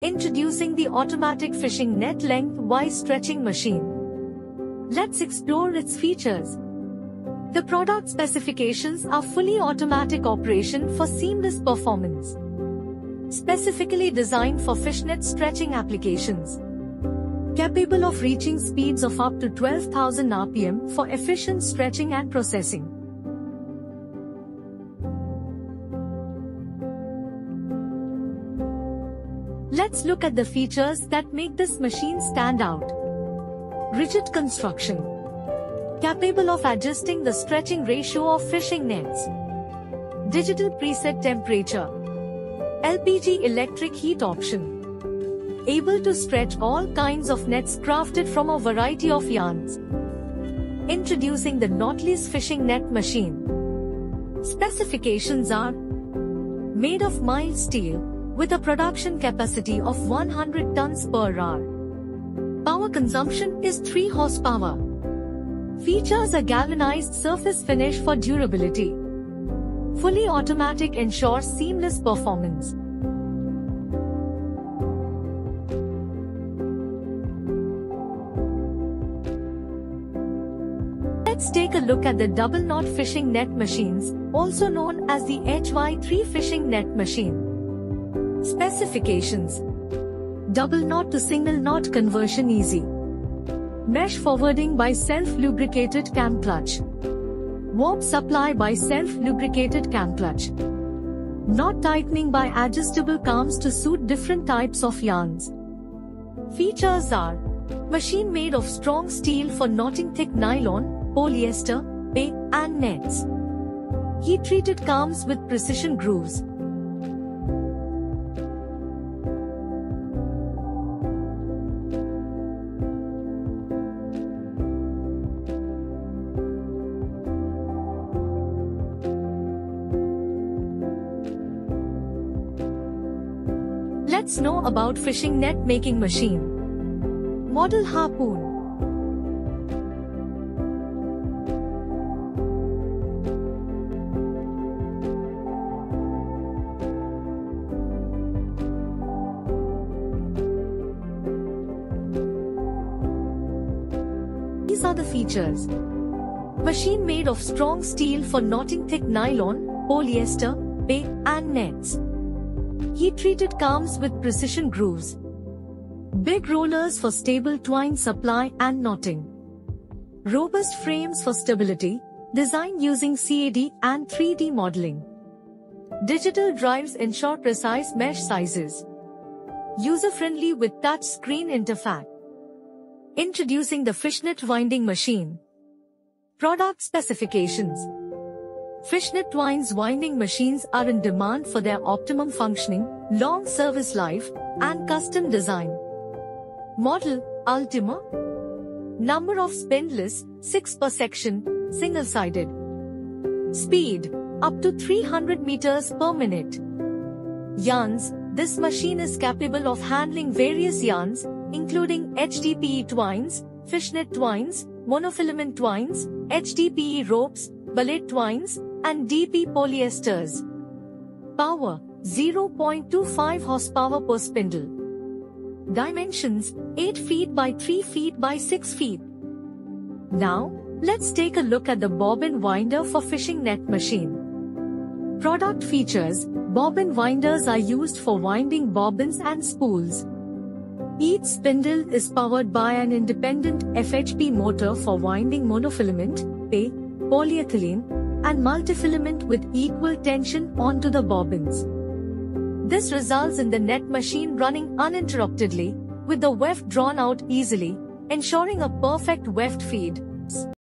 Introducing the automatic fishing net lengthwise stretching machine. Let's explore its features. The product specifications are fully automatic operation for seamless performance. Specifically designed for fishnet stretching applications. Capable of reaching speeds of up to 12,000 rpm for efficient stretching and processing. Let's look at the features that make this machine stand out. Rigid construction. Capable of adjusting the stretching ratio of fishing nets. Digital preset temperature. LPG electric heat option. Able to stretch all kinds of nets crafted from a variety of yarns. Introducing the knotless fishing net machine. Specifications are made of mild steel, with a production capacity of 100 tons per hour. Power consumption is 3 horsepower. Features a galvanized surface finish for durability. Fully automatic ensures seamless performance. Let's take a look at the double knot fishing net machines, also known as the HY3 fishing net machine. Specifications. Double knot to single knot conversion easy. Mesh forwarding by self-lubricated cam clutch. Warp supply by self-lubricated cam clutch. Knot tightening by adjustable cams to suit different types of yarns. Features are machine made of strong steel for knotting thick nylon, polyester, PE, and nets. Heat-treated cams with precision grooves. Let's know about fishing net making machine. Model Harpoon. These are the features. Machine made of strong steel for knotting thick nylon, polyester, PE, and nets. Heat-treated cams with precision grooves. Big rollers for stable twine supply and knotting. Robust frames for stability, designed using CAD and 3D modeling. Digital drives ensure precise mesh sizes. User-friendly with touch screen interface. Introducing the fishnet winding machine. Product specifications. Fishnet twines winding machines are in demand for their optimum functioning, long service life, and custom design. Model, Ultima. Number of spindles, 6 per section, single-sided. Speed, up to 300 meters per minute. Yarns, this machine is capable of handling various yarns, including HDPE twines, fishnet twines, monofilament twines, HDPE ropes, ballet twines, and DP polyesters. Power, 0.25 horsepower per spindle. Dimensions, 8 feet by 3 feet by 6 feet. Now, let's take a look at the bobbin winder for fishing net machine. Product features. Bobbin winders are used for winding bobbins and spools. Each spindle is powered by an independent FHP motor for winding monofilament, PE, polyethylene, and multifilament with equal tension onto the bobbins. This results in the net machine running uninterruptedly, with the weft drawn out easily, ensuring a perfect weft feed.